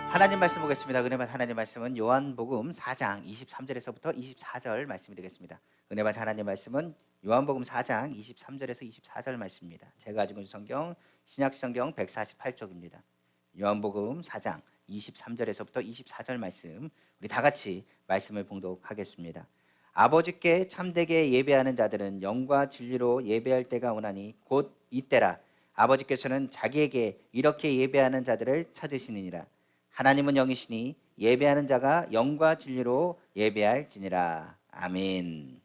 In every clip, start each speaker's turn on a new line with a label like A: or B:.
A: 하나님 말씀 보겠습니다. 은혜 받은 하나님 말씀은 요한복음 4장 23절에서부터 24절 말씀이 되겠습니다. 은혜 받은 하나님 말씀은 요한복음 4장 23절에서 24절 말씀입니다. 제가 가지고 있는 성경 신약성경 148쪽입니다. 요한복음 4장 23절에서부터 24절 말씀, 우리 다 같이 말씀을 봉독하겠습니다. 아버지께 참되게 예배하는 자들은 영과 진리로 예배할 때가 오나니 곧 이때라. 아버지께서는 자기에게 이렇게 예배하는 자들을 찾으시느니라. 하나님은 영이시니 예배하는 자가 영과 진리로 예배할지니라. 아멘.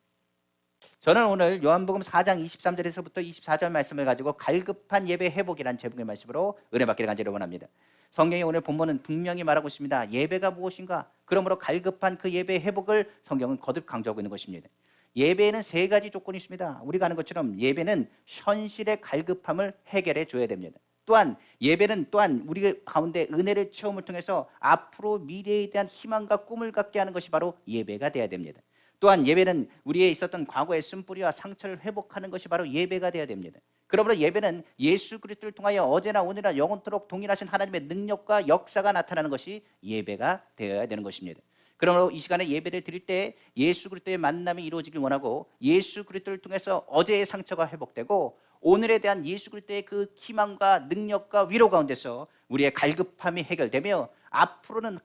A: 저는 오늘 요한복음 4장 23절에서부터 24절 말씀을 가지고 갈급한 예배 회복이라는 제목의 말씀으로 은혜 받기를 간절히 원합니다. 성경의 오늘 본문은 분명히 말하고 있습니다. 예배가 무엇인가? 그러므로 갈급한 그 예배 회복을 성경은 거듭 강조하고 있는 것입니다. 예배에는 세 가지 조건이 있습니다. 우리가 아는 것처럼 예배는 현실의 갈급함을 해결해 줘야 됩니다. 또한 예배는 또한 우리 가운데 은혜를 체험을 통해서 앞으로 미래에 대한 희망과 꿈을 갖게 하는 것이 바로 예배가 돼야 됩니다. 또한 예배는 우리의 있었던 과거의 쓴뿌리와 상처를 회복하는 것이 바로 예배가 돼야 됩니다. 그러므로 예배는 예수 그리스도를 통하여 어제나 오늘이나 영원토록 동일하신 하나님의 능력과 역사가 나타나는 것이 예배가 되어야 되는 것입니다. 그러므로 이 시간에 예배를 드릴 때 예수 그리스도의 만남이 이루어지길 원하고, 예수 그리스도를 통해서 어제의 상처가 회복되고 오늘에 대한 예수 그리스도의 그 희망과 능력과 위로 가운데서 우리의 갈급함이 해결되며 앞으로는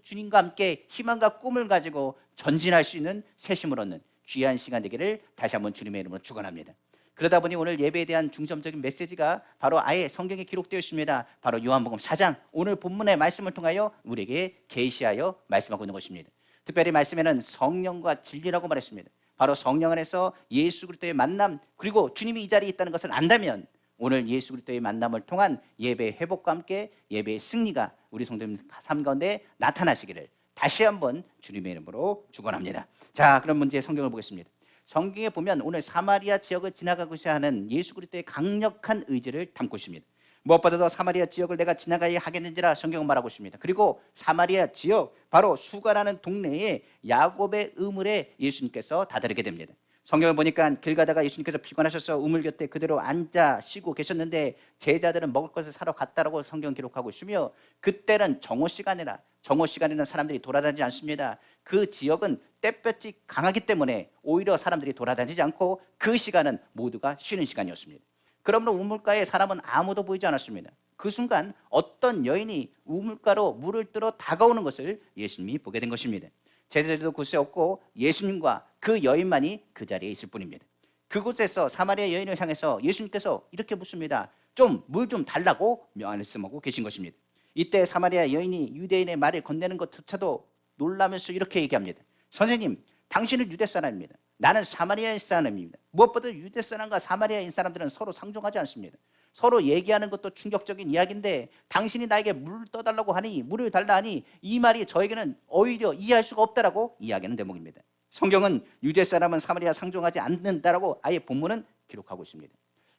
A: 주님과 함께 희망과 꿈을 가지고 전진할 수 있는 새 힘을 얻는 귀한 시간 되기를 다시 한번 주님의 이름으로 축원합니다. 그러다 보니 오늘 예배에 대한 중점적인 메시지가 바로 아예 성경에 기록되어 있습니다. 바로 요한복음 4장 오늘 본문의 말씀을 통하여 우리에게 계시하여 말씀하고 있는 것입니다. 특별히 말씀에는 성령과 진리라고 말했습니다. 바로 성령 안에서 예수 그리스도의 만남, 그리고 주님이 이 자리에 있다는 것을 안다면 오늘 예수 그리스도의 만남을 통한 예배의 회복과 함께 예배의 승리가 우리 성도님 삶 가운데 나타나시기를 다시 한번 주님의 이름으로 축원합니다. 자, 그럼 문제 성경을 보겠습니다. 성경에 보면 오늘 사마리아 지역을 지나가고자 하는 예수 그리스도의 강력한 의지를 담고 있습니다. 무엇보다도 사마리아 지역을 내가 지나가야 하겠는지라 성경은 말하고 있습니다. 그리고 사마리아 지역, 바로 수가라는 동네에 야곱의 우물에 예수님께서 다다르게 됩니다. 성경을 보니까 길 가다가 예수님께서 피곤하셔서 우물 곁에 그대로 앉아 쉬고 계셨는데 제자들은 먹을 것을 사러 갔다라고 성경 기록하고 있으며, 그때는 정오 시간에는 사람들이 돌아다니지 않습니다. 그 지역은 땡볕이 강하기 때문에 오히려 사람들이 돌아다니지 않고 그 시간은 모두가 쉬는 시간이었습니다. 그러므로 우물가에 사람은 아무도 보이지 않았습니다. 그 순간 어떤 여인이 우물가로 물을 뜨러 다가오는 것을 예수님이 보게 된 것입니다. 제자들도 곳에 없고 예수님과 그 여인만이 그 자리에 있을 뿐입니다. 그곳에서 사마리아 여인을 향해서 예수님께서 이렇게 묻습니다. 좀 물 좀 달라고 말씀하고 계신 것입니다. 이때 사마리아 여인이 유대인의 말을 건네는 것조차도 놀라면서 이렇게 얘기합니다. 선생님, 당신은 유대 사람입니다. 나는 사마리아 사람입니다. 무엇보다 유대 사람과 사마리아인 사람들은 서로 상종하지 않습니다. 서로 얘기하는 것도 충격적인 이야기인데 당신이 나에게 물을 떠달라고 하니, 물을 달라 하니 이 말이 저에게는 오히려 이해할 수가 없다라고 이야기하는 대목입니다. 성경은 유대 사람은 사마리아 상종하지 않는다라고 아예 본문은 기록하고 있습니다.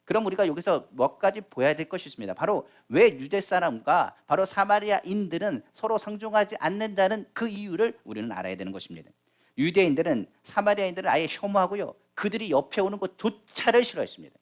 A: 그럼 우리가 여기서 몇 가지 보여야 될 것이 있습니다. 바로 왜 유대 사람과 바로 사마리아인들은 서로 상종하지 않는다는 그 이유를 우리는 알아야 되는 것입니다. 유대인들은 사마리아인들을 아예 혐오하고요, 그들이 옆에 오는 것조차를 싫어했습니다.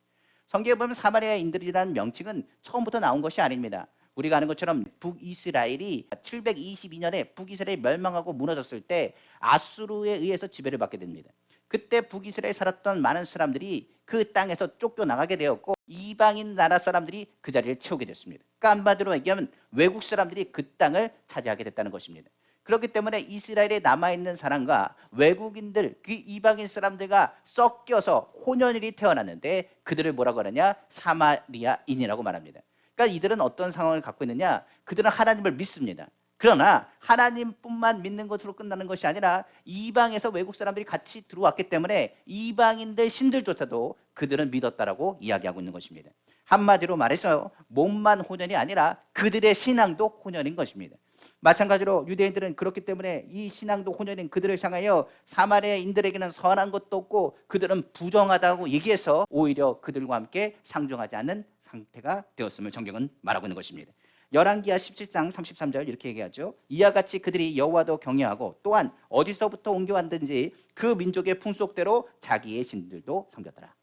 A: 성경에 보면 사마리아인들이라는 명칭은 처음부터 나온 것이 아닙니다. 우리가 아는 것처럼 북이스라엘이 722년에 북이스라엘이 멸망하고 무너졌을 때 아수르에 의해서 지배를 받게 됩니다. 그때 북이스라엘에 살았던 많은 사람들이 그 땅에서 쫓겨나가게 되었고 이방인 나라 사람들이 그 자리를 채우게 됐습니다. 그러니까 한마디로 얘기하면 외국 사람들이 그 땅을 차지하게 됐다는 것입니다. 그렇기 때문에 이스라엘에 남아있는 사람과 외국인들, 그 이방인 사람들과 섞여서 혼연일이 태어났는데 그들을 뭐라고 하느냐? 사마리아인이라고 말합니다. 그러니까 이들은 어떤 상황을 갖고 있느냐? 그들은 하나님을 믿습니다. 그러나 하나님뿐만 믿는 것으로 끝나는 것이 아니라 이방에서 외국 사람들이 같이 들어왔기 때문에 이방인들 신들조차도 그들은 믿었다라고 이야기하고 있는 것입니다. 한마디로 말해서 몸만 혼연이 아니라 그들의 신앙도 혼연인 것입니다. 마찬가지로 유대인들은 그렇기 때문에 이 신앙도 혼연인 그들을 향하여 사마리아인들에게는 선한 것도 없고 그들은 부정하다고 얘기해서 오히려 그들과 함께 상종하지 않는 상태가 되었음을 성경은 말하고 있는 것입니다. 열왕기하 17장 33절 이렇게 얘기하죠. 이와 같이 그들이 여호와도 경외하고 또한 어디서부터 옮겨왔든지 그 민족의 풍속대로 자기의 신들도 섬겼더라.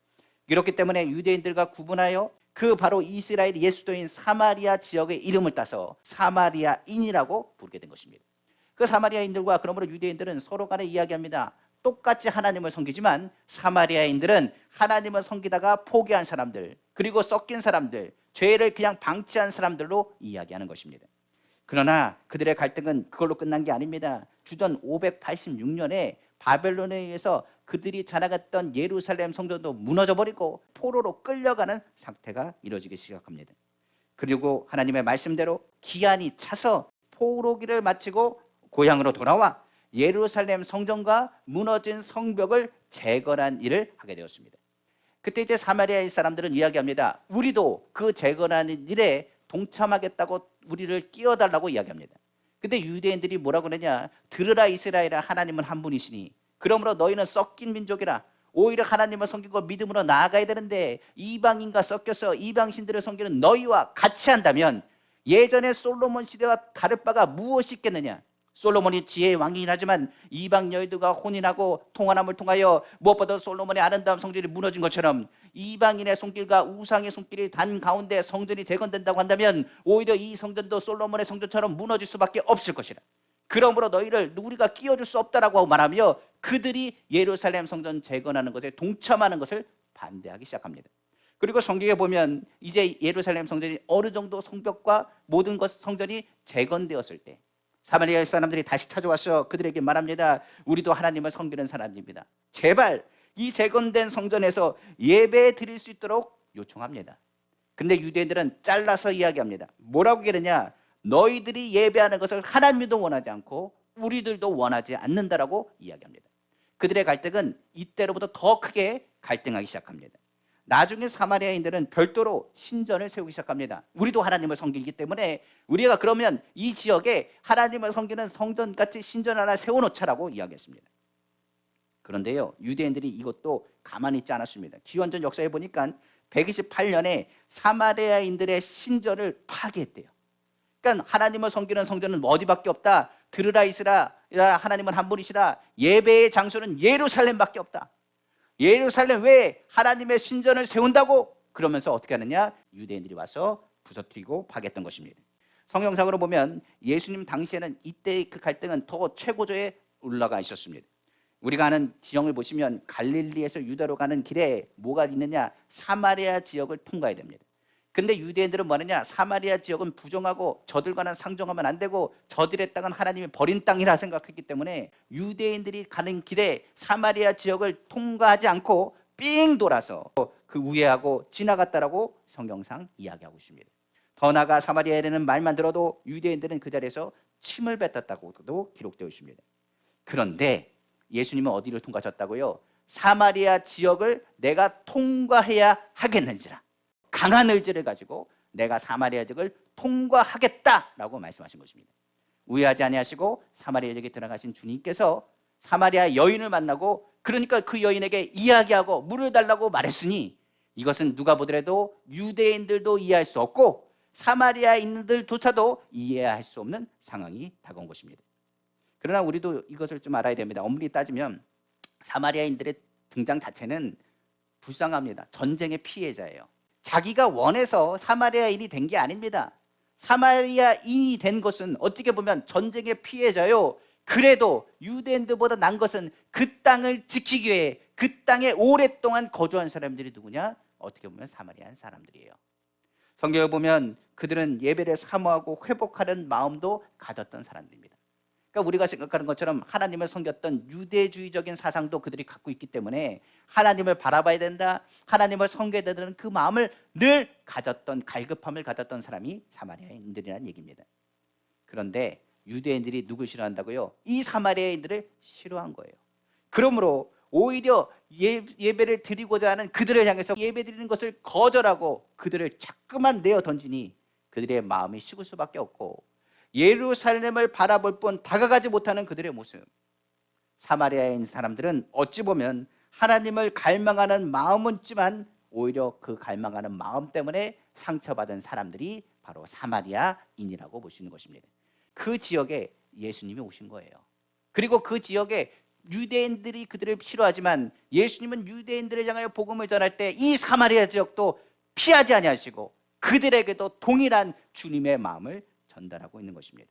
A: 이렇기 때문에 유대인들과 구분하여 그 바로 이스라엘 예수도인 사마리아 지역의 이름을 따서 사마리아인이라고 부르게 된 것입니다. 그 사마리아인들과 그러므로 유대인들은 서로 간에 이야기합니다. 똑같이 하나님을 섬기지만 사마리아인들은 하나님을 섬기다가 포기한 사람들, 그리고 섞인 사람들, 죄를 그냥 방치한 사람들로 이야기하는 것입니다. 그러나 그들의 갈등은 그걸로 끝난 게 아닙니다. 주전 586년에 바벨론에 의해서 그들이 자라갔던 예루살렘 성전도 무너져버리고 포로로 끌려가는 상태가 이루어지기 시작합니다. 그리고 하나님의 말씀대로 기한이 차서 포로기를 마치고 고향으로 돌아와 예루살렘 성전과 무너진 성벽을 재건한 일을 하게 되었습니다. 그때 이제 사마리아 사람들은 이야기합니다. 우리도 그 재건하는 일에 동참하겠다고 우리를 끼워달라고 이야기합니다. 근데 유대인들이 뭐라고 그러냐? 들으라 이스라엘아, 하나님은 한 분이시니 그러므로 너희는 섞인 민족이라. 오히려 하나님을 섬기고 믿음으로 나아가야 되는데 이방인과 섞여서 이방신들을 섬기는 너희와 같이 한다면 예전에 솔로몬 시대와 다를 바가 무엇이 있겠느냐? 솔로몬이 지혜의 왕이긴 하지만 이방 여인들과 혼인하고 통화남을 통하여 무엇보다 솔로몬의 아름다운 성전이 무너진 것처럼 이방인의 손길과 우상의 손길이 단 가운데 성전이 재건된다고 한다면 오히려 이 성전도 솔로몬의 성전처럼 무너질 수밖에 없을 것이라. 그러므로 너희를 우리가 끼워줄 수 없다라고 말하며 그들이 예루살렘 성전 재건하는 것에 동참하는 것을 반대하기 시작합니다. 그리고 성경에 보면 이제 예루살렘 성전이 어느 정도 성벽과 모든 것 성전이 재건되었을 때 사마리아 사람들이 다시 찾아와서 그들에게 말합니다. 우리도 하나님을 섬기는 사람입니다. 제발 이 재건된 성전에서 예배 드릴 수 있도록 요청합니다. 그런데 유대인들은 잘라서 이야기합니다. 뭐라고 그러냐? 너희들이 예배하는 것을 하나님도 원하지 않고 우리들도 원하지 않는다라고 이야기합니다. 그들의 갈등은 이때로부터 더 크게 갈등하기 시작합니다. 나중에 사마리아인들은 별도로 신전을 세우기 시작합니다. 우리도 하나님을 섬기기 때문에 우리가 그러면 이 지역에 하나님을 섬기는 성전같이 신전 하나 세워놓자라고 이야기했습니다. 그런데요, 유대인들이 이것도 가만히 있지 않았습니다. 기원전 역사에 보니까 128년에 사마리아인들의 신전을 파괴했대요. 그러니까 하나님을 섬기는 성전은 어디밖에 없다. 들으라 이스라엘아, 하나님은 한 분이시라. 예배의 장소는 예루살렘밖에 없다. 예루살렘 왜 하나님의 신전을 세운다고? 그러면서 어떻게 하느냐? 유대인들이 와서 부서뜨리고 파괴했던 것입니다. 성경상으로 보면 예수님 당시에는 이때의 그 갈등은 더 최고조에 올라가 있었습니다. 우리가 아는 지형을 보시면 갈릴리에서 유다로 가는 길에 뭐가 있느냐? 사마리아 지역을 통과해야 됩니다. 근데 유대인들은 뭐하느냐? 사마리아 지역은 부정하고 저들과는 상종하면 안 되고 저들의 땅은 하나님이 버린 땅이라 생각했기 때문에 유대인들이 가는 길에 사마리아 지역을 통과하지 않고 삥 돌아서 그 우회하고 지나갔다라고 성경상 이야기하고 있습니다. 더 나아가 사마리아에는 말만 들어도 유대인들은 그 자리에서 침을 뱉었다고도 기록되어 있습니다. 그런데 예수님은 어디를 통과하셨다고요? 사마리아 지역을 내가 통과해야 하겠는지라. 강한 의지를 가지고 내가 사마리아 지역을 통과하겠다라고 말씀하신 것입니다. 우회하지 아니하시고 사마리아 지역에 들어가신 주님께서 사마리아 여인을 만나고 그러니까 그 여인에게 이야기하고 물을 달라고 말했으니 이것은 누가 보더라도 유대인들도 이해할 수 없고 사마리아인들조차도 이해할 수 없는 상황이 다가온 것입니다. 그러나 우리도 이것을 좀 알아야 됩니다. 엄밀히 따지면 사마리아인들의 등장 자체는 불쌍합니다. 전쟁의 피해자예요. 자기가 원해서 사마리아인이 된 게 아닙니다. 사마리아인이 된 것은 어떻게 보면 전쟁의 피해자요. 그래도 유대인들보다 난 것은 그 땅을 지키기 위해 그 땅에 오랫동안 거주한 사람들이 누구냐? 어떻게 보면 사마리아 사람들이에요. 성경에 보면 그들은 예배를 사모하고 회복하는 마음도 가졌던 사람들입니다. 그러니까 우리가 생각하는 것처럼 하나님을 섬겼던 유대주의적인 사상도 그들이 갖고 있기 때문에 하나님을 바라봐야 된다, 하나님을 섬겨야 된다는 그 마음을 늘 가졌던, 갈급함을 가졌던 사람이 사마리아인들이라는 얘기입니다. 그런데 유대인들이 누굴 싫어한다고요? 이 사마리아인들을 싫어한 거예요. 그러므로 오히려 예배를 드리고자 하는 그들을 향해서 예배 드리는 것을 거절하고 그들을 자꾸만 내어 던지니 그들의 마음이 식을 수밖에 없고 예루살렘을 바라볼 뿐 다가가지 못하는 그들의 모습. 사마리아인 사람들은 어찌 보면 하나님을 갈망하는 마음은 있지만 오히려 그 갈망하는 마음 때문에 상처받은 사람들이 바로 사마리아인이라고 보시는 것입니다. 그 지역에 예수님이 오신 거예요. 그리고 그 지역에 유대인들이 그들을 싫어하지만 예수님은 유대인들을 향하여 복음을 전할 때 이 사마리아 지역도 피하지 아니하시고 그들에게도 동일한 주님의 마음을 전달하고 있는 것입니다.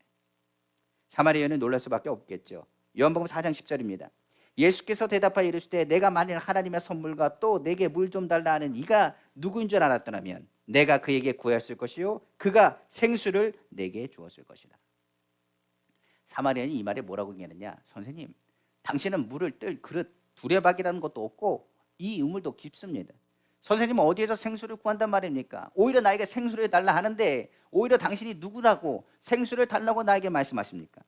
A: 사마리아 여인은 놀랄 수밖에 없겠죠. 요한복음 4장 10절입니다. 예수께서 대답하여 이르시되 내가 만일 하나님의 선물과 또 내게 물 좀 달라 하는 이가 누구인 줄 알았더라면 내가 그에게 구하였을 것이요 그가 생수를 내게 주었을 것이다. 사마리아인이 이 말에 뭐라고 얘기하느냐? 선생님, 당신은 물을 뜰 그릇 두레박이라는 것도 없고 이 우물도 깊습니다. 선생님은 어디에서 생수를 구한단 말입니까? 오히려 나에게 생수를 달라 하는데 오히려 당신이 누구라고 생수를 달라고 나에게 말씀하십니까?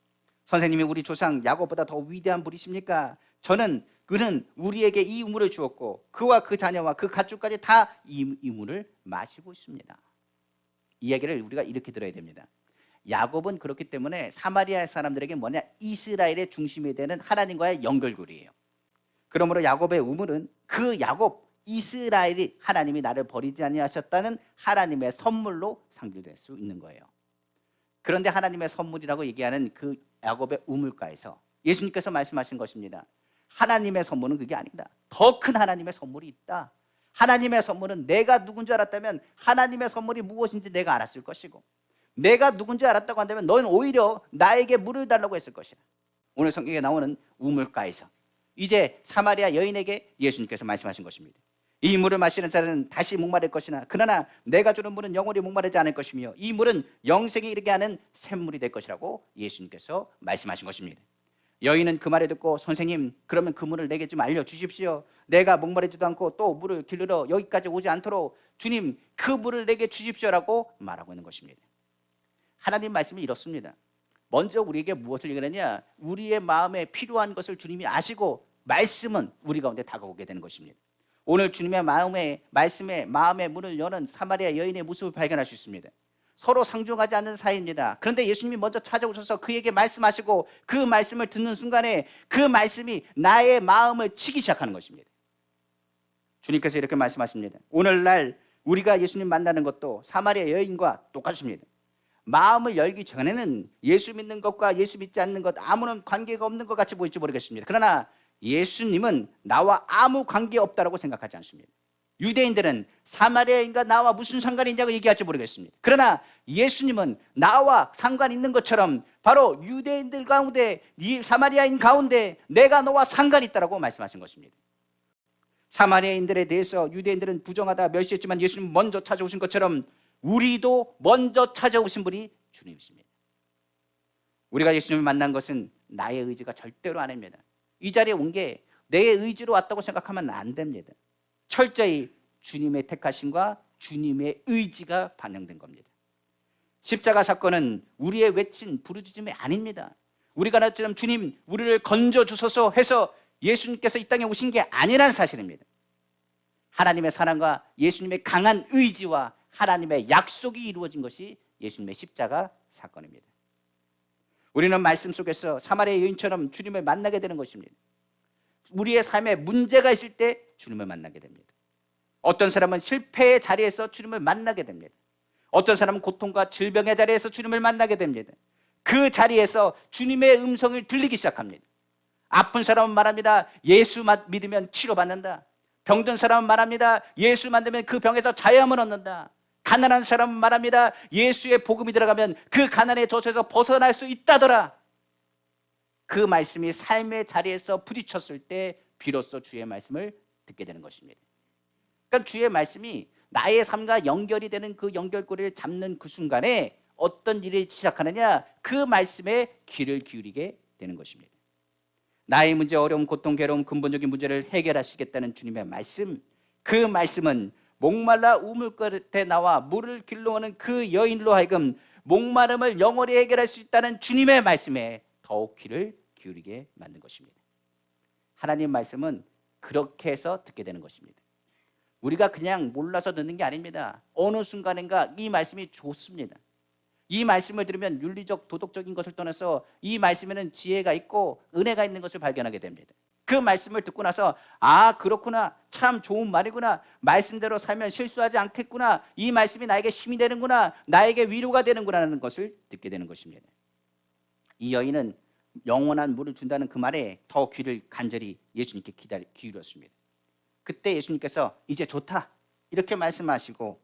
A: 선생님이 우리 조상 야곱보다 더 위대한 분이십니까? 그는 우리에게 이 우물을 주었고 그와 그 자녀와 그 가축까지 다 이 우물을 마시고 있습니다. 이야기를 우리가 이렇게 들어야 됩니다. 야곱은 그렇기 때문에 사마리아 사람들에게 뭐냐? 이스라엘의 중심이 되는 하나님과의 연결고리예요. 그러므로 야곱의 우물은 그 야곱 이스라엘이 하나님이 나를 버리지 아니하셨다는 하나님의 선물로 상징될 수 있는 거예요. 그런데 하나님의 선물이라고 얘기하는 그 야곱의 우물가에서 예수님께서 말씀하신 것입니다. 하나님의 선물은 그게 아니다. 더 큰 하나님의 선물이 있다. 하나님의 선물은 내가 누군지 알았다면 하나님의 선물이 무엇인지 내가 알았을 것이고 내가 누군지 알았다고 한다면 너는 오히려 나에게 물을 달라고 했을 것이다. 오늘 성경에 나오는 우물가에서 이제 사마리아 여인에게 예수님께서 말씀하신 것입니다. 이 물을 마시는 자는 다시 목마를 것이나 그러나 내가 주는 물은 영원히 목마르지 않을 것이며 이 물은 영생에 이르게 하는 샘물이 될 것이라고 예수님께서 말씀하신 것입니다. 여인은 그 말을 듣고 선생님, 그러면 그 물을 내게 좀 알려주십시오. 내가 목마르지도 않고 또 물을 길르러 여기까지 오지 않도록 주님 그 물을 내게 주십시오라고 말하고 있는 것입니다. 하나님 말씀이 이렇습니다. 먼저 우리에게 무엇을 얘기하느냐? 우리의 마음에 필요한 것을 주님이 아시고 말씀은 우리 가운데 다가오게 되는 것입니다. 오늘 주님의 말씀에 마음의 문을 여는 사마리아 여인의 모습을 발견할 수 있습니다. 서로 상종하지 않는 사이입니다. 그런데 예수님이 먼저 찾아오셔서 그에게 말씀하시고 그 말씀을 듣는 순간에 그 말씀이 나의 마음을 치기 시작하는 것입니다. 주님께서 이렇게 말씀하십니다. 오늘날 우리가 예수님 만나는 것도 사마리아 여인과 똑같습니다. 마음을 열기 전에는 예수 믿는 것과 예수 믿지 않는 것 아무런 관계가 없는 것 같이 보일지 모르겠습니다. 그러나 예수님은 나와 아무 관계 없다라고 생각하지 않습니다. 유대인들은 사마리아인과 나와 무슨 상관이 있냐고 얘기할지 모르겠습니다. 그러나 예수님은 나와 상관 있는 것처럼 바로 유대인들 가운데 사마리아인 가운데 내가 너와 상관이 있다라고 말씀하신 것입니다. 사마리아인들에 대해서 유대인들은 부정하다 멸시했지만 예수님 먼저 찾아오신 것처럼 우리도 먼저 찾아오신 분이 주님이십니다. 우리가 예수님을 만난 것은 나의 의지가 절대로 아닙니다. 이 자리에 온 게 내 의지로 왔다고 생각하면 안 됩니다. 철저히 주님의 택하심과 주님의 의지가 반영된 겁니다. 십자가 사건은 우리의 외친 부르짖음이 아닙니다. 우리가 나처럼 주님 우리를 건져주소서 해서 예수님께서 이 땅에 오신 게 아니란 사실입니다. 하나님의 사랑과 예수님의 강한 의지와 하나님의 약속이 이루어진 것이 예수님의 십자가 사건입니다. 우리는 말씀 속에서 사마리아 여인처럼 주님을 만나게 되는 것입니다. 우리의 삶에 문제가 있을 때 주님을 만나게 됩니다. 어떤 사람은 실패의 자리에서 주님을 만나게 됩니다. 어떤 사람은 고통과 질병의 자리에서 주님을 만나게 됩니다. 그 자리에서 주님의 음성을 들리기 시작합니다. 아픈 사람은 말합니다. 예수 믿으면 치료받는다. 병든 사람은 말합니다. 예수 만들면 그 병에서 자유함을 얻는다. 가난한 사람은 말합니다. 예수의 복음이 들어가면 그 가난의 저주에서 벗어날 수 있다더라. 그 말씀이 삶의 자리에서 부딪혔을 때 비로소 주의 말씀을 듣게 되는 것입니다. 그러니까 주의 말씀이 나의 삶과 연결이 되는 그 연결고리를 잡는 그 순간에 어떤 일이 시작하느냐? 그 말씀에 귀를 기울이게 되는 것입니다. 나의 문제, 어려움, 고통, 괴로움, 근본적인 문제를 해결하시겠다는 주님의 말씀, 그 말씀은 목말라 우물 끝에 나와 물을 길러오는 그 여인으로 하여금 목마름을 영원히 해결할 수 있다는 주님의 말씀에 더욱 귀를 기울이게 만든 것입니다. 하나님 말씀은 그렇게 해서 듣게 되는 것입니다. 우리가 그냥 몰라서 듣는 게 아닙니다. 어느 순간인가 이 말씀이 좋습니다. 이 말씀을 들으면 윤리적, 도덕적인 것을 떠나서 이 말씀에는 지혜가 있고 은혜가 있는 것을 발견하게 됩니다. 그 말씀을 듣고 나서 아 그렇구나, 참 좋은 말이구나, 말씀대로 살면 실수하지 않겠구나, 이 말씀이 나에게 힘이 되는구나, 나에게 위로가 되는구나 하는 것을 듣게 되는 것입니다. 이 여인은 영원한 물을 준다는 그 말에 더 귀를 간절히 예수님께 기울였습니다. 그때 예수님께서 이제 좋다, 이렇게 말씀하시고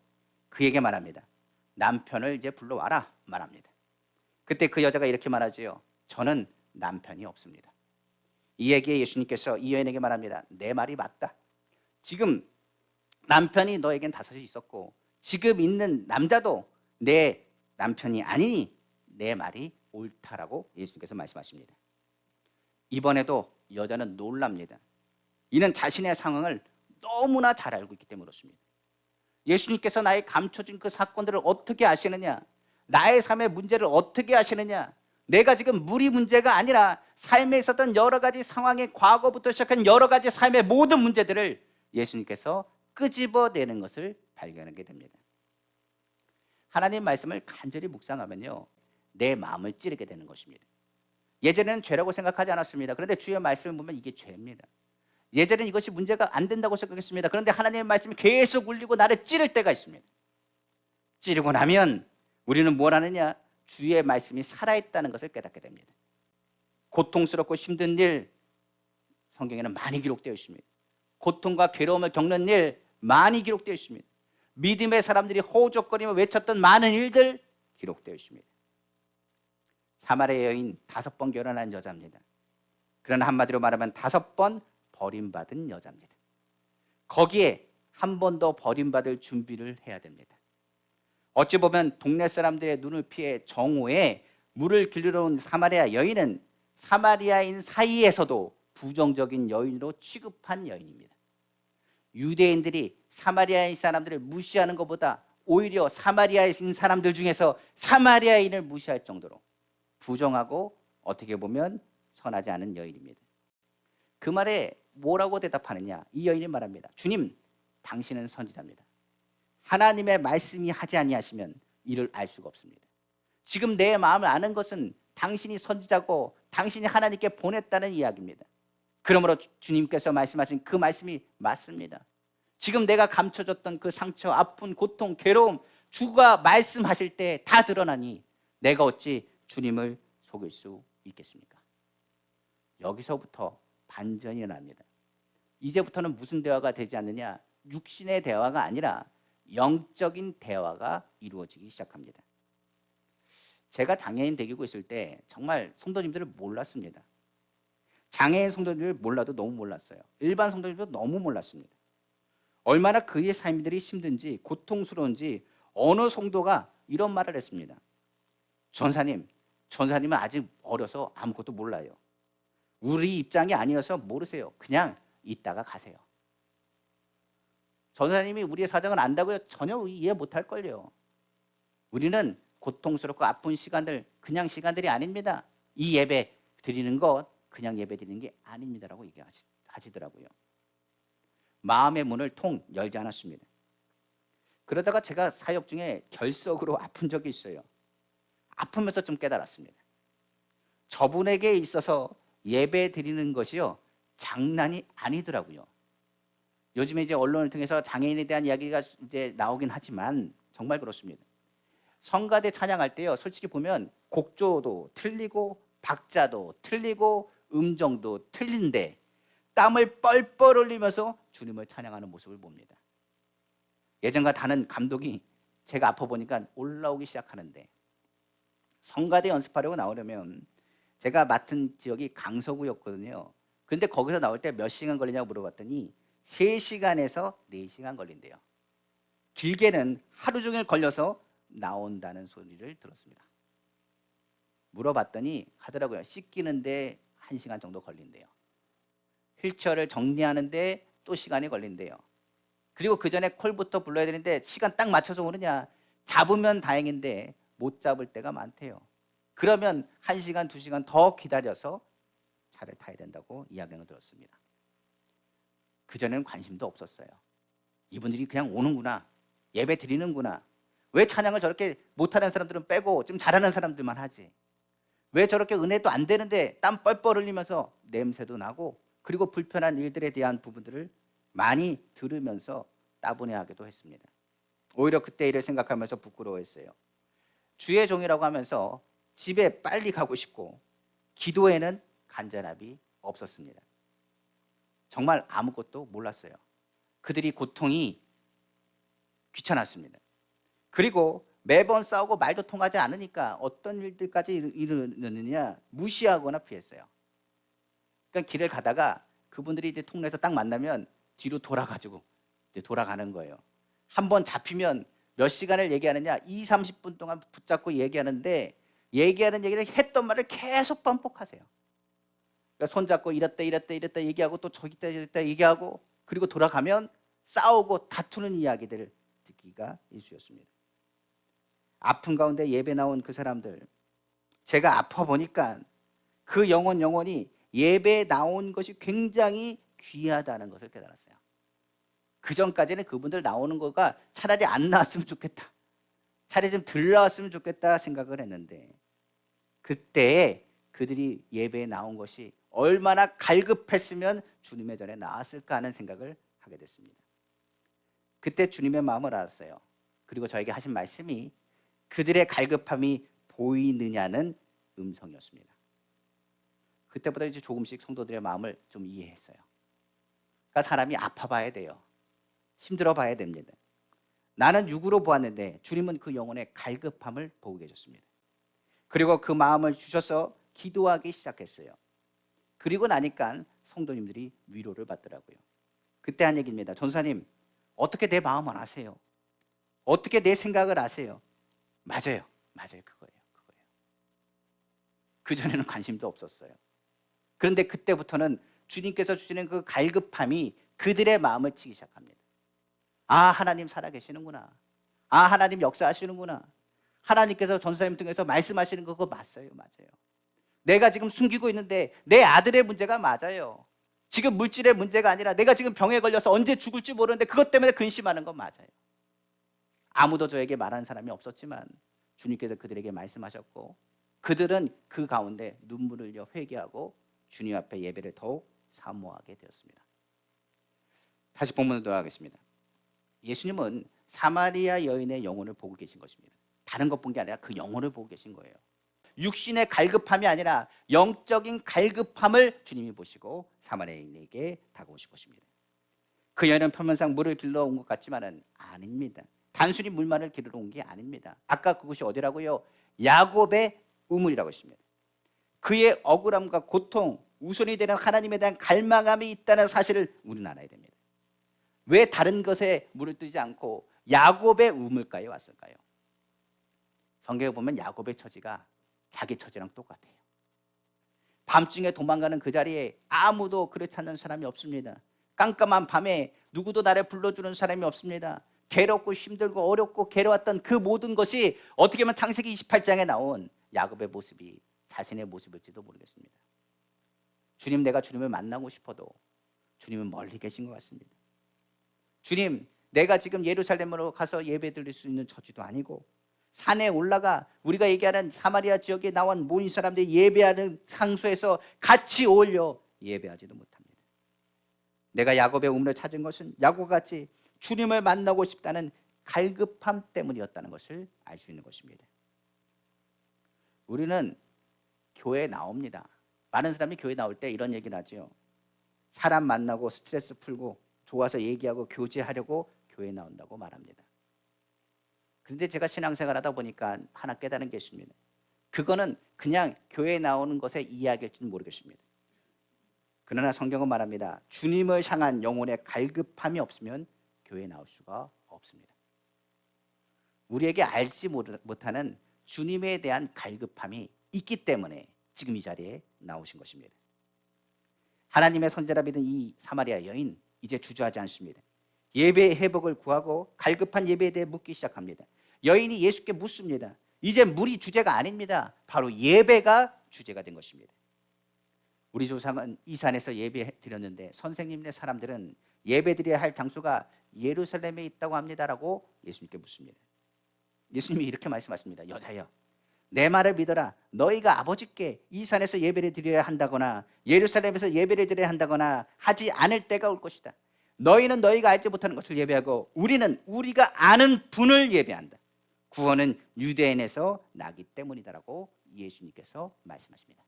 A: 그에게 말합니다. 남편을 이제 불러와라 말합니다. 그때 그 여자가 이렇게 말하지요. 저는 남편이 없습니다. 이에게 예수님께서 이 여인에게 말합니다. 내 말이 맞다. 지금 남편이 너에겐 5이 있었고 지금 있는 남자도 내 남편이 아니니 내 말이 옳다라고 예수님께서 말씀하십니다. 이번에도 여자는 놀랍니다. 이는 자신의 상황을 너무나 잘 알고 있기 때문에 그렇습니다. 예수님께서 나의 감춰진 그 사건들을 어떻게 아시느냐? 나의 삶의 문제를 어떻게 아시느냐? 내가 지금 물이 문제가 아니라 삶에 있었던 여러 가지 상황의 과거부터 시작한 여러 가지 삶의 모든 문제들을 예수님께서 끄집어내는 것을 발견하게 됩니다. 하나님 말씀을 간절히 묵상하면요, 내 마음을 찌르게 되는 것입니다. 예전에는 죄라고 생각하지 않았습니다. 그런데 주의 말씀을 보면 이게 죄입니다. 예전에는 이것이 문제가 안 된다고 생각했습니다. 그런데 하나님의 말씀이 계속 울리고 나를 찌를 때가 있습니다. 찌르고 나면 우리는 뭘 하느냐? 주의 말씀이 살아있다는 것을 깨닫게 됩니다. 고통스럽고 힘든 일, 성경에는 많이 기록되어 있습니다. 고통과 괴로움을 겪는 일 많이 기록되어 있습니다. 믿음의 사람들이 호적거리며 외쳤던 많은 일들 기록되어 있습니다. 사마리아 여인 5번 결혼한 여자입니다. 그러나 한마디로 말하면 5번 버림받은 여자입니다. 거기에 한 번 더 버림받을 준비를 해야 됩니다. 어찌 보면 동네 사람들의 눈을 피해 정오에 물을 길르러 온 사마리아 여인은 사마리아인 사이에서도 부정적인 여인으로 취급한 여인입니다. 유대인들이 사마리아인 사람들을 무시하는 것보다 오히려 사마리아인 사람들 중에서 사마리아인을 무시할 정도로 부정하고 어떻게 보면 선하지 않은 여인입니다. 그 말에 뭐라고 대답하느냐? 이 여인이 말합니다. 주님, 당신은 선지자입니다. 하나님의 말씀이 하지 아니하시면 이를 알 수가 없습니다. 지금 내 마음을 아는 것은 당신이 선지자고 당신이 하나님께 보냈다는 이야기입니다. 그러므로 주님께서 말씀하신 그 말씀이 맞습니다. 지금 내가 감춰졌던 그 상처, 아픈 고통, 괴로움 주가 말씀하실 때 다 드러나니 내가 어찌 주님을 속일 수 있겠습니까? 여기서부터 반전이 납니다. 이제부터는 무슨 대화가 되지 않느냐? 육신의 대화가 아니라 영적인 대화가 이루어지기 시작합니다. 제가 장애인 데리고 있을 때 정말 성도님들을 몰랐습니다. 장애인 성도님들을 몰라도 너무 몰랐어요. 일반 성도님들도 너무 몰랐습니다. 얼마나 그의 삶들이 힘든지 고통스러운지 어느 성도가 이런 말을 했습니다. 전사님은 아직 어려서 아무것도 몰라요. 우리 입장이 아니어서 모르세요. 그냥 있다가 가세요. 전사님이 우리의 사정을 안다고요? 전혀 이해 못할걸요. 우리는 고통스럽고 아픈 시간들 그냥 시간들이 아닙니다. 이 예배 드리는 것 그냥 예배 드리는 게 아닙니다라고 얘기하시더라고요. 마음의 문을 통 열지 않았습니다. 그러다가 제가 사역 중에 결석으로 아픈 적이 있어요. 아프면서 좀 깨달았습니다. 저분에게 있어서 예배 드리는 것이요 장난이 아니더라고요. 요즘에 이제 언론을 통해서 장애인에 대한 이야기가 이제 나오긴 하지만 정말 그렇습니다. 성가대 찬양할 때요, 솔직히 보면 곡조도 틀리고 박자도 틀리고 음정도 틀린데 땀을 뻘뻘 흘리면서 주님을 찬양하는 모습을 봅니다. 예전과 다른 감독이 제가 아파 보니까 올라오기 시작하는데 성가대 연습하려고 나오려면 제가 맡은 지역이 강서구였거든요. 근데 거기서 나올 때 몇 시간 걸리냐고 물어봤더니 3시간에서 4시간 걸린대요. 길게는 하루 종일 걸려서 나온다는 소리를 들었습니다. 물어봤더니 하더라고요. 씻기는데 1시간 정도 걸린대요. 휠체어를 정리하는데 또 시간이 걸린대요. 그리고 그 전에 콜부터 불러야 되는데 시간 딱 맞춰서 오느냐? 잡으면 다행인데 못 잡을 때가 많대요. 그러면 1시간, 2시간 더 기다려서 차를 타야 된다고 이야기를 들었습니다. 그전에는 관심도 없었어요. 이분들이 그냥 오는구나. 예배 드리는구나. 왜 찬양을 저렇게 못하는 사람들은 빼고 좀 잘하는 사람들만 하지? 왜 저렇게 은혜도 안 되는데 땀 뻘뻘 흘리면서 냄새도 나고 그리고 불편한 일들에 대한 부분들을 많이 들으면서 따분해하기도 했습니다. 오히려 그때 일을 생각하면서 부끄러워했어요. 주의 종이라고 하면서 집에 빨리 가고 싶고 기도에는 간절함이 없었습니다. 정말 아무것도 몰랐어요. 그들이 고통이 귀찮았습니다. 그리고 매번 싸우고 말도 통하지 않으니까 어떤 일들까지 이르느냐, 무시하거나 피했어요. 그러니까 길을 가다가 그분들이 이제 통로에서 딱 만나면 뒤로 돌아가지고 이제 돌아가는 거예요. 한번 잡히면 몇 시간을 얘기하느냐, 2, 30분 동안 붙잡고 얘기하는데 얘기하는 얘기를 했던 말을 계속 반복하세요. 그러니까 손잡고 이랬다 얘기하고 또 저기 있다 얘기하고, 그리고 돌아가면 싸우고 다투는 이야기들을 듣기가 일쑤였습니다. 아픈 가운데 예배 나온 그 사람들, 제가 아파 보니까 그 영혼이 예배에 나온 것이 굉장히 귀하다는 것을 깨달았어요. 그 전까지는 그분들 나오는 거가 차라리 안 나왔으면 좋겠다, 차라리 좀 덜 나왔으면 좋겠다 생각을 했는데, 그때 그들이 예배에 나온 것이 얼마나 갈급했으면 주님의 전에 나왔을까 하는 생각을 하게 됐습니다. 그때 주님의 마음을 알았어요. 그리고 저에게 하신 말씀이 그들의 갈급함이 보이느냐는 음성이었습니다. 그때부터 이제 조금씩 성도들의 마음을 좀 이해했어요. 그러니까 사람이 아파봐야 돼요. 힘들어 봐야 됩니다. 나는 육으로 보았는데 주님은 그 영혼의 갈급함을 보고 계셨습니다. 그리고 그 마음을 주셔서 기도하기 시작했어요. 그리고 나니까 성도님들이 위로를 받더라고요. 그때 한 얘기입니다. 전사님, 어떻게 내 마음을 아세요? 어떻게 내 생각을 아세요? 맞아요. 그거예요. 그전에는 관심도 없었어요. 그런데 그때부터는 주님께서 주시는 그 갈급함이 그들의 마음을 치기 시작합니다. 아, 하나님 살아계시는구나. 아, 하나님 역사하시는구나. 하나님께서 전사님 통해서 말씀하시는 거 그거 맞아요. 내가 지금 숨기고 있는데 내 아들의 문제가 맞아요. 지금 물질의 문제가 아니라 내가 지금 병에 걸려서 언제 죽을지 모르는데 그것 때문에 근심하는 건 맞아요. 아무도 저에게 말하는 사람이 없었지만 주님께서 그들에게 말씀하셨고, 그들은 그 가운데 눈물을 흘려 회개하고 주님 앞에 예배를 더욱 사모하게 되었습니다. 다시 본문으로 돌아가겠습니다. 예수님은 사마리아 여인의 영혼을 보고 계신 것입니다. 다른 것 본 게 아니라 그 영혼을 보고 계신 거예요. 육신의 갈급함이 아니라 영적인 갈급함을 주님이 보시고 사마리아인에게 다가오신 것입니다. 그 여인은 표면상 물을 길러 온 것 같지만은 아닙니다. 단순히 물만을 길러 온 게 아닙니다. 아까 그곳이 어디라고요? 야곱의 우물이라고 했습니다. 그의 억울함과 고통, 우선이 되는 하나님에 대한 갈망함이 있다는 사실을 우리는 알아야 됩니다. 왜 다른 것에 물을 뜨지 않고 야곱의 우물가에 왔을까요? 성경에 보면 야곱의 처지가 자기 처지랑 똑같아요. 밤중에 도망가는 그 자리에 아무도 그를 찾는 사람이 없습니다. 깜깜한 밤에 누구도 나를 불러주는 사람이 없습니다. 괴롭고 힘들고 어렵고 괴로웠던 그 모든 것이 어떻게 보면 창세기 28장에 나온 야곱의 모습이 자신의 모습일지도 모르겠습니다. 주님, 내가 주님을 만나고 싶어도 주님은 멀리 계신 것 같습니다. 주님, 내가 지금 예루살렘으로 가서 예배 드릴 수 있는 처지도 아니고, 산에 올라가 우리가 얘기하는 사마리아 지역에 나온 모인 사람들이 예배하는 상소에서 같이 어울려 예배하지도 못합니다. 내가 야곱의 우물을 찾은 것은 야곱같이 주님을 만나고 싶다는 갈급함 때문이었다는 것을 알 수 있는 것입니다. 우리는 교회에 나옵니다. 많은 사람이 교회 나올 때 이런 얘기를 하죠. 사람 만나고 스트레스 풀고 좋아서 얘기하고 교제하려고 교회에 나온다고 말합니다. 그런데 제가 신앙생활 하다 보니까 하나 깨달은 게 있습니다. 그거는 그냥 교회에 나오는 것의 이야기일지는 모르겠습니다. 그러나 성경은 말합니다. 주님을 향한 영혼의 갈급함이 없으면 교회에 나올 수가 없습니다. 우리에게 알지 못하는 주님에 대한 갈급함이 있기 때문에 지금 이 자리에 나오신 것입니다. 하나님의 선지라 믿은 이 사마리아 여인, 이제 주저하지 않습니다. 예배의 회복을 구하고 갈급한 예배에 대해 묻기 시작합니다. 여인이 예수께 묻습니다. 이제 물이 주제가 아닙니다. 바로 예배가 주제가 된 것입니다. 우리 조상은 이 산에서 예배 드렸는데 선생님네 사람들은 예배 드려야 할 장소가 예루살렘에 있다고 합니다라고 예수님께 묻습니다. 예수님이 이렇게 말씀하십니다. 여자여, 내 말을 믿어라. 너희가 아버지께 이 산에서 예배를 드려야 한다거나 예루살렘에서 예배를 드려야 한다거나 하지 않을 때가 올 것이다. 너희는 너희가 알지 못하는 것을 예배하고 우리는 우리가 아는 분을 예배한다. 구원은 유대인에서 나기 때문이다라고 예수님께서 말씀하십니다.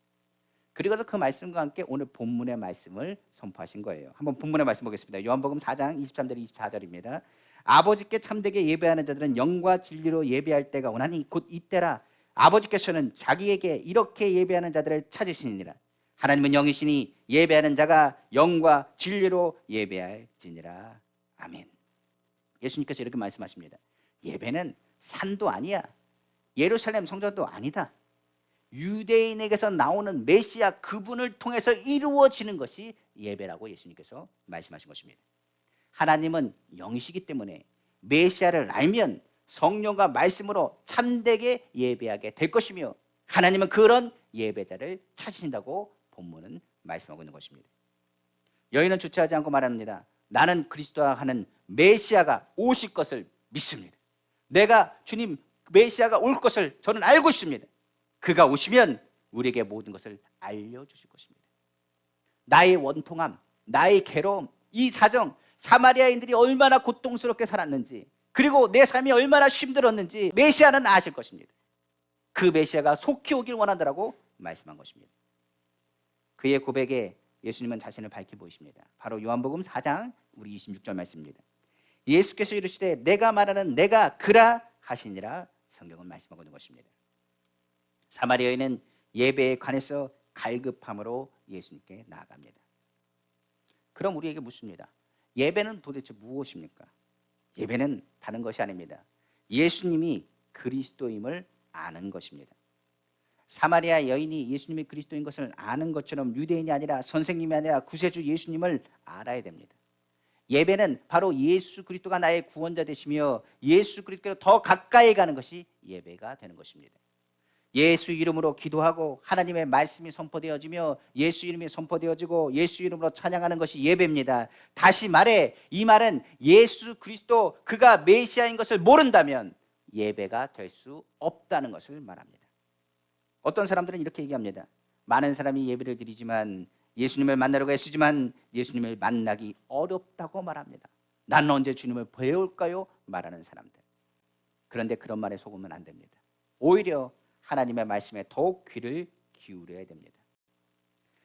A: 그리고 그 말씀과 함께 오늘 본문의 말씀을 선포하신 거예요. 한번 본문의 말씀 보겠습니다. 요한복음 4장 23절 24절입니다. 아버지께 참되게 예배하는 자들은 영과 진리로 예배할 때가 오나니 곧 이때라. 아버지께서는 자기에게 이렇게 예배하는 자들을 찾으시니라. 하나님은 영이시니 예배하는 자가 영과 진리로 예배할지니라. 아멘. 예수님께서 이렇게 말씀하십니다. 예배는 산도 아니야, 예루살렘 성전도 아니다. 유대인에게서 나오는 메시아 그분을 통해서 이루어지는 것이 예배라고 예수님께서 말씀하신 것입니다. 하나님은 영이시기 때문에 메시아를 알면 성령과 말씀으로 참되게 예배하게 될 것이며 하나님은 그런 예배자를 찾으신다고 본문은 말씀하고 있는 것입니다. 여인은 주체하지 않고 말합니다. 나는 그리스도와 하는 메시아가 오실 것을 믿습니다. 내가 주님 메시아가 올 것을 저는 알고 있습니다. 그가 오시면 우리에게 모든 것을 알려주실 것입니다. 나의 원통함, 나의 괴로움, 이 사정, 사마리아인들이 얼마나 고통스럽게 살았는지, 그리고 내 삶이 얼마나 힘들었는지 메시아는 아실 것입니다. 그 메시아가 속히 오길 원한다라고 말씀한 것입니다. 그의 고백에 예수님은 자신을 밝히 보이십니다. 바로 요한복음 4장 우리 26절 말씀입니다. 예수께서 이르시되 내가 말하는 내가 그라 하시니라. 성경은 말씀하고 있는 것입니다. 사마리아 여인은 예배에 관해서 갈급함으로 예수님께 나아갑니다. 그럼 우리에게 묻습니다. 예배는 도대체 무엇입니까? 예배는 다른 것이 아닙니다. 예수님이 그리스도임을 아는 것입니다. 사마리아 여인이 예수님이 그리스도인 것을 아는 것처럼 유대인이 아니라 선생님이 아니라 구세주 예수님을 알아야 됩니다. 예배는 바로 예수 그리스도가 나의 구원자 되시며 예수 그리스도로 더 가까이 가는 것이 예배가 되는 것입니다. 예수 이름으로 기도하고 하나님의 말씀이 선포되어지며 예수 이름이 선포되어지고 예수 이름으로 찬양하는 것이 예배입니다. 다시 말해 이 말은 예수 그리스도 그가 메시아인 것을 모른다면 예배가 될 수 없다는 것을 말합니다. 어떤 사람들은 이렇게 얘기합니다. 많은 사람이 예배를 드리지만 예수님을 만나려고 애쓰지만 예수님을 만나기 어렵다고 말합니다. 나는 언제 주님을 배울까요? 말하는 사람들. 그런데 그런 말에 속으면 안 됩니다. 오히려 하나님의 말씀에 더욱 귀를 기울여야 됩니다.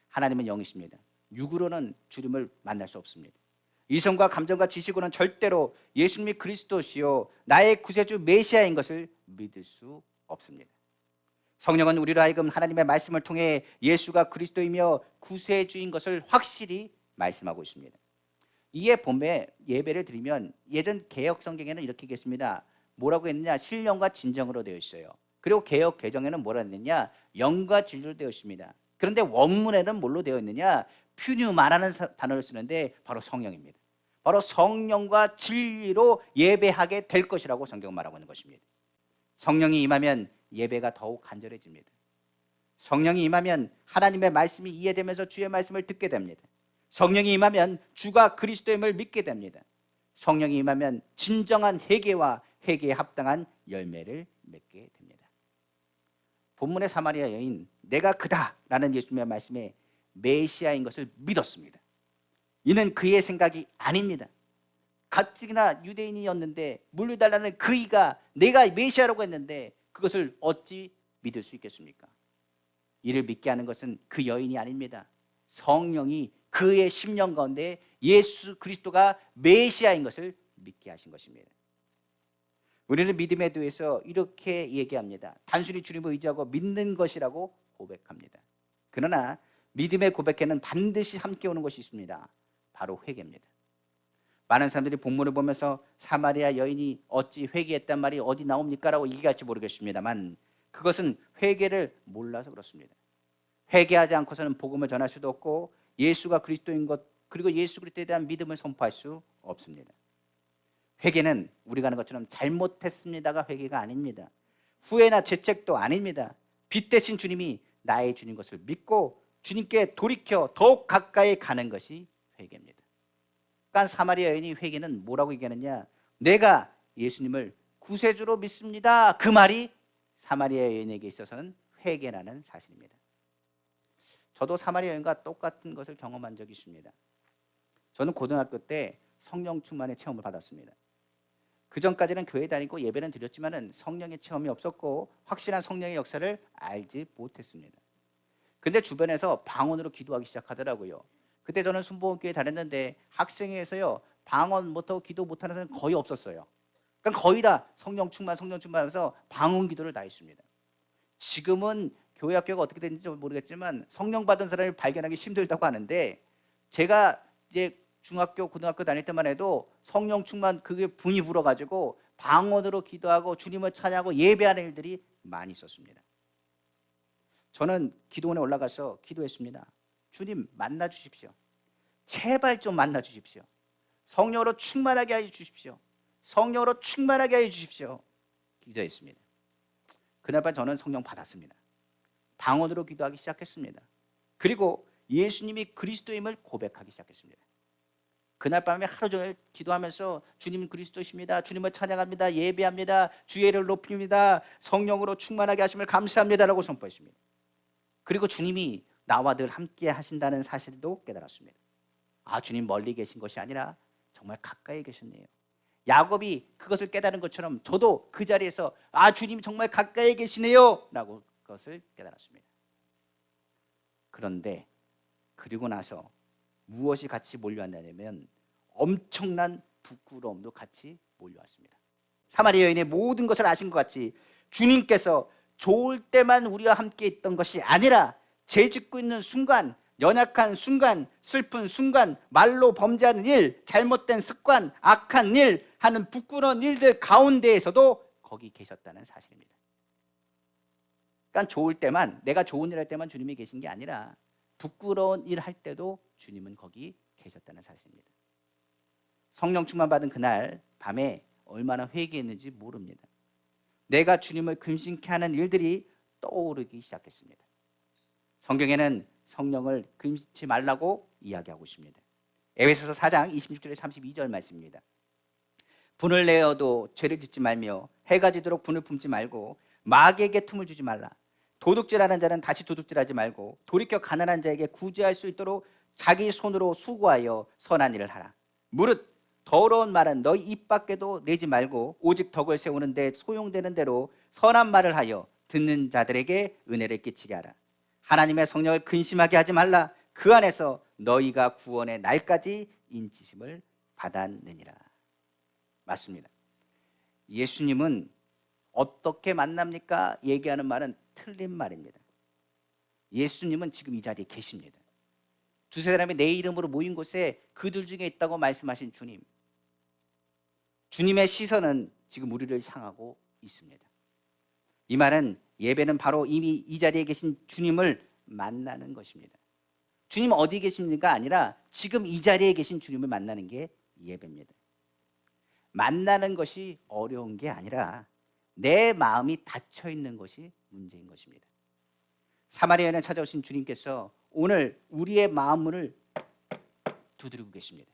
A: 하나님은 영이십니다. 육으로는 주님을 만날 수 없습니다. 이성과 감정과 지식으로는 절대로 예수님이 그리스도시요 나의 구세주 메시아인 것을 믿을 수 없습니다. 성령은 우리로 하여금 하나님의 말씀을 통해 예수가 그리스도이며 구세주인 것을 확실히 말씀하고 있습니다. 이에 봄에 예배를 드리면 예전 개역 성경에는 이렇게 얘기했습니다. 뭐라고 했느냐? 신령과 진정으로 되어 있어요. 그리고 개역 개정에는 뭐라 했느냐? 영과 진리로 되어 있습니다. 그런데 원문에는 뭘로 되어 있느냐? 퓨뉴마라는 단어를 쓰는데 바로 성령입니다. 바로 성령과 진리로 예배하게 될 것이라고 성경은 말하고 있는 것입니다. 성령이 임하면 예배가 더욱 간절해집니다. 성령이 임하면 하나님의 말씀이 이해되면서 주의 말씀을 듣게 됩니다. 성령이 임하면 주가 그리스도임을 믿게 됩니다. 성령이 임하면 진정한 회개와 회개에 합당한 열매를 맺게 됩니다. 본문의 사마리아 여인 내가 그다라는 예수님의 말씀에 메시아인 것을 믿었습니다. 이는 그의 생각이 아닙니다. 가뜩이나 유대인이었는데 물려달라는 그이가 내가 메시아라고 했는데 그것을 어찌 믿을 수 있겠습니까? 이를 믿게 하는 것은 그 여인이 아닙니다. 성령이 그의 심령 가운데 예수 그리스도가 메시아인 것을 믿게 하신 것입니다. 우리는 믿음에 대해서 이렇게 얘기합니다. 단순히 주님을 의지하고 믿는 것이라고 고백합니다. 그러나 믿음의 고백에는 반드시 함께 오는 것이 있습니다. 바로 회개입니다. 많은 사람들이 본문을 보면서 사마리아 여인이 어찌 회개했단 말이 어디 나옵니까? 라고 얘기할지 모르겠습니다만 그것은 회개를 몰라서 그렇습니다. 회개하지 않고서는 복음을 전할 수도 없고 예수가 그리스도인 것 그리고 예수 그리스도에 대한 믿음을 선포할 수 없습니다. 회개는 우리가 하는 것처럼 잘못했습니다가 회개가 아닙니다. 후회나 죄책도 아닙니다. 빛 대신 주님이 나의 주님 것을 믿고 주님께 돌이켜 더욱 가까이 가는 것이 회개입니다. 그러니까 사마리아 여인이 회개는 뭐라고 얘기하느냐? 내가 예수님을 구세주로 믿습니다. 그 말이 사마리아 여인에게 있어서는 회개라는 사실입니다. 저도 사마리아 여인과 똑같은 것을 경험한 적이 있습니다. 저는 고등학교 때 성령 충만의 체험을 받았습니다. 그 전까지는 교회 다니고 예배는 드렸지만은 성령의 체험이 없었고 확실한 성령의 역사를 알지 못했습니다. 근데 주변에서 방언으로 기도하기 시작하더라고요. 그때 저는 순복음교회 다녔는데 학생회에서요 방언부터 기도 못하는 사람은 거의 없었어요. 그러니까 거의 다 성령 충만하면서 방언 기도를 다 했습니다. 지금은 교회 학교가 어떻게 됐는지 모르겠지만 성령 받은 사람을 발견하기 힘들다고 하는데, 제가 이제 중학교, 고등학교 다닐 때만 해도 성령 충만 그게 분이 불어가지고 방언으로 기도하고 주님을 찬양하고 예배하는 일들이 많이 있었습니다. 저는 기도원에 올라가서 기도했습니다. 주님 만나 주십시오. 제발 좀 만나 주십시오. 성령으로 충만하게 해 주십시오. 성령으로 충만하게 해 주십시오. 기도했습니다. 그날 밤 저는 성령 받았습니다. 방언으로 기도하기 시작했습니다. 그리고 예수님이 그리스도임을 고백하기 시작했습니다. 그날 밤에 하루 종일 기도하면서 주님 그리스도십니다. 주님을 찬양합니다. 예배합니다. 주의 이름을 높입니다. 성령으로 충만하게 하심을 감사합니다라고 선포했습니다. 그리고 주님이 나와 늘 함께 하신다는 사실도 깨달았습니다. 아, 주님 멀리 계신 것이 아니라 정말 가까이 계셨네요. 야곱이 그것을 깨달은 것처럼 저도 그 자리에서 아, 주님 정말 가까이 계시네요 라고 그것을 깨달았습니다. 그런데 그리고 나서 무엇이 같이 몰려왔냐면 엄청난 부끄러움도 같이 몰려왔습니다. 사마리아 여인의 모든 것을 아신 것 같이 주님께서 좋을 때만 우리와 함께 있던 것이 아니라 죄 짓고 있는 순간, 연약한 순간, 슬픈 순간, 말로 범죄하는 일, 잘못된 습관, 악한 일, 하는 부끄러운 일들 가운데에서도 거기 계셨다는 사실입니다. 그러니까 좋을 때만, 내가 좋은 일 할 때만 주님이 계신 게 아니라 부끄러운 일 할 때도 주님은 거기 계셨다는 사실입니다. 성령 충만 받은 그날 밤에 얼마나 회개했는지 모릅니다. 내가 주님을 근심케 하는 일들이 떠오르기 시작했습니다. 성경에는 성령을 근심치 말라고 이야기하고 있습니다. 에베소서 4장 26절에 32절 말씀입니다. 분을 내어도 죄를 짓지 말며 해가 지도록 분을 품지 말고 마귀에게 틈을 주지 말라. 도둑질하는 자는 다시 도둑질하지 말고 돌이켜 가난한 자에게 구제할 수 있도록 자기 손으로 수고하여 선한 일을 하라. 무릇 더러운 말은 너희 입 밖에도 내지 말고 오직 덕을 세우는 데 소용되는 대로 선한 말을 하여 듣는 자들에게 은혜를 끼치게 하라. 하나님의 성령을 근심하게 하지 말라. 그 안에서 너희가 구원의 날까지 인치심을 받았느니라. 맞습니다. 예수님은 어떻게 만납니까? 얘기하는 말은 틀린 말입니다. 예수님은 지금 이 자리에 계십니다. 두세 사람이 내 이름으로 모인 곳에 그들 중에 있다고 말씀하신 주님, 주님의 시선은 지금 우리를 향하고 있습니다. 이 말은 예배는 바로 이미 이 자리에 계신 주님을 만나는 것입니다. 주님 어디 계십니까? 아니라 지금 이 자리에 계신 주님을 만나는 게 예배입니다. 만나는 것이 어려운 게 아니라 내 마음이 닫혀 있는 것이 문제인 것입니다. 사마리아인을 찾아오신 주님께서 오늘 우리의 마음을 두드리고 계십니다.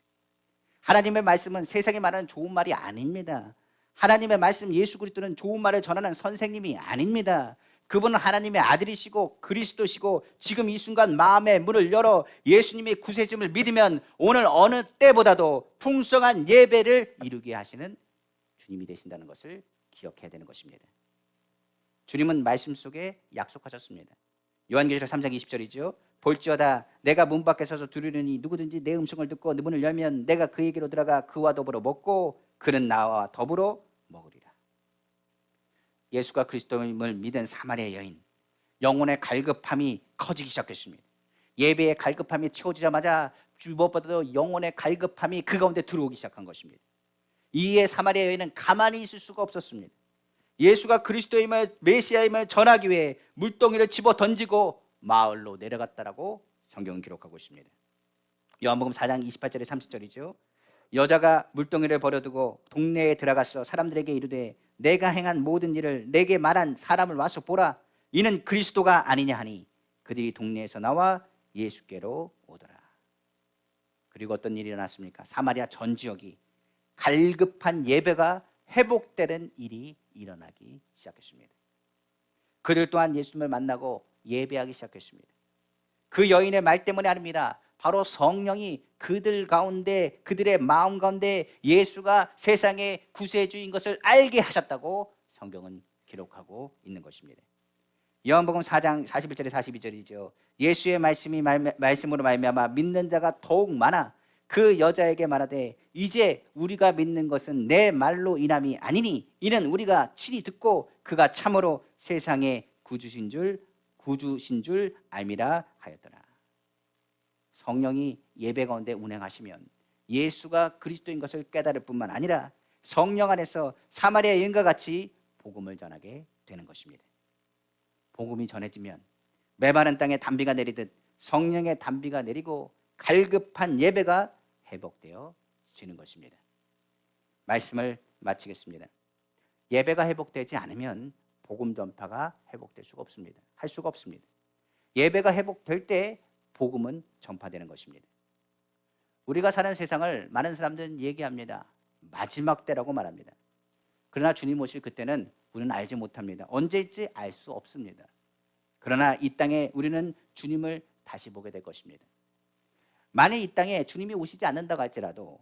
A: 하나님의 말씀은 세상에 말하는 좋은 말이 아닙니다. 하나님의 말씀, 예수 그리스도는 좋은 말을 전하는 선생님이 아닙니다. 그분은 하나님의 아들이시고 그리스도시고 지금 이 순간 마음의 문을 열어 예수님의 구세주를 믿으면 오늘 어느 때보다도 풍성한 예배를 이루게 하시는 주님이 되신다는 것을 기억해야 되는 것입니다. 주님은 말씀 속에 약속하셨습니다. 요한계시록 3장 20절이죠. 볼지어다 내가 문 밖에 서서 두드리니 누구든지 내 음성을 듣고 문을 열면 내가 그에게로 들어가 그와 더불어 먹고 그는 나와 더불어 먹으리라. 예수가 그리스도임을 믿은 사마리아 여인, 영혼의 갈급함이 커지기 시작했습니다. 예배의 갈급함이 채워지자마자 무엇보다도 영혼의 갈급함이 그 가운데 들어오기 시작한 것입니다. 이에 사마리아 여인은 가만히 있을 수가 없었습니다. 예수가 그리스도임을, 메시아임을 전하기 위해 물동이를 집어 던지고 마을로 내려갔다라고 성경은 기록하고 있습니다. 요한복음 4장 28절에 30절이죠. 여자가 물동이를 버려두고 동네에 들어가서 사람들에게 이르되 내가 행한 모든 일을 내게 말한 사람을 와서 보라. 이는 그리스도가 아니냐 하니 그들이 동네에서 나와 예수께로 오더라. 그리고 어떤 일이 일어났습니까? 사마리아 전 지역이 갈급한 예배가 회복되는 일이 일어나기 시작했습니다. 그들 또한 예수님을 만나고 예배하기 시작했습니다. 그 여인의 말 때문에 아닙니다. 바로 성령이 그들 가운데, 그들의 마음 가운데 예수가 세상의 구세주인 것을 알게 하셨다고 성경은 기록하고 있는 것입니다. 요한복음 4장 41절에 42절이죠. 예수의 말씀으로 말미암아 믿는 자가 더욱 많아 그 여자에게 말하되 이제 우리가 믿는 것은 내 말로 인함이 아니니 이는 우리가 친히 듣고 그가 참으로 세상의 구주신 줄 알미라 하였더라. 성령이 예배 가운데 운행하시면 예수가 그리스도인 것을 깨달을 뿐만 아니라 성령 안에서 사마리아 여인과 같이 복음을 전하게 되는 것입니다. 복음이 전해지면 메마른 땅에 단비가 내리듯 성령의 단비가 내리고 갈급한 예배가 회복되어지는 것입니다. 말씀을 마치겠습니다. 예배가 회복되지 않으면 복음 전파가 회복될 수가 없습니다. 할 수가 없습니다. 예배가 회복될 때 복음은 전파되는 것입니다. 우리가 사는 세상을 많은 사람들은 얘기합니다. 마지막 때라고 말합니다. 그러나 주님 오실 그때는 우리는 알지 못합니다. 언제일지 알 수 없습니다. 그러나 이 땅에 우리는 주님을 다시 보게 될 것입니다. 만약 이 땅에 주님이 오시지 않는다고 할지라도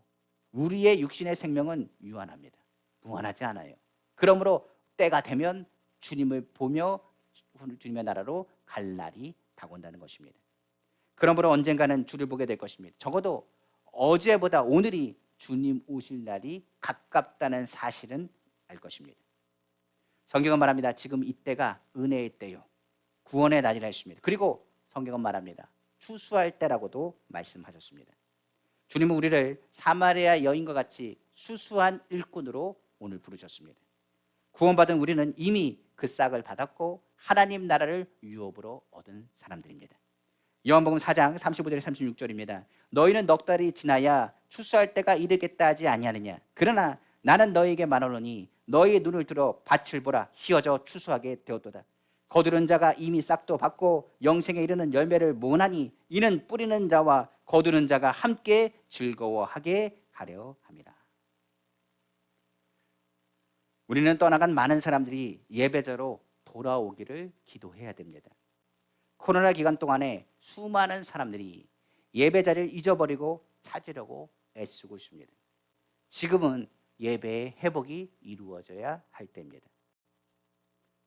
A: 우리의 육신의 생명은 유한합니다. 무한하지 않아요. 그러므로 때가 되면 주님을 보며 주님의 나라로 갈 날이 다가온다는 것입니다. 그러므로 언젠가는 주를 보게 될 것입니다. 적어도 어제보다 오늘이 주님 오실 날이 가깝다는 사실은 알 것입니다. 성경은 말합니다. 지금 이때가 은혜의 때요 구원의 날이라 했습니다. 그리고 성경은 말합니다. 추수할 때라고도 말씀하셨습니다. 주님은 우리를 사마리아 여인과 같이 수수한 일꾼으로 오늘 부르셨습니다. 구원받은 우리는 이미 그 싹을 받았고 하나님 나라를 유업으로 얻은 사람들입니다. 요한복음 4장 35절에 36절입니다. 너희는 넉 달이 지나야 추수할 때가 이르겠다 하지 아니하느냐. 그러나 나는 너희에게 말하노니 너희의 눈을 들어 밭을 보라. 희어져 추수하게 되었도다. 거두는 자가 이미 싹도 받고 영생에 이르는 열매를 모으나니 이는 뿌리는 자와 거두는 자가 함께 즐거워하게 하려 함이라. 우리는 떠나간 많은 사람들이 예배자로 돌아오기를 기도해야 됩니다. 코로나 기간 동안에 수많은 사람들이 예배자를 잊어버리고 찾으려고 애쓰고 있습니다. 지금은 예배의 회복이 이루어져야 할 때입니다.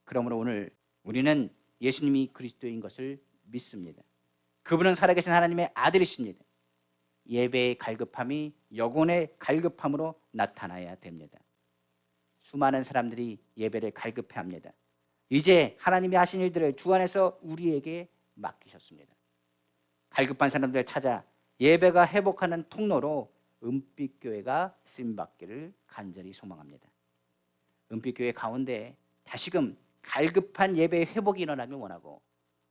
A: 그러므로 오늘 우리는 예수님이 그리스도인 것을 믿습니다. 그분은 살아계신 하나님의 아들이십니다. 예배의 갈급함이 영혼의 갈급함으로 나타나야 됩니다. 수많은 사람들이 예배를 갈급해합니다. 이제 하나님이 하신 일들을 주 안에서 우리에게 맡기셨습니다. 갈급한 사람들을 찾아 예배가 회복하는 통로로 은빛교회가 쓰임받기를 간절히 소망합니다. 은빛교회 가운데 다시금 갈급한 예배의 회복이 일어나길 원하고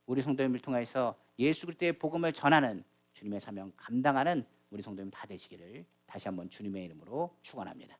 A: 우리 성도님을 통해서 예수 그리스도의 복음을 전하는 주님의 사명 감당하는 우리 성도님 다 되시기를 다시 한번 주님의 이름으로 축원합니다.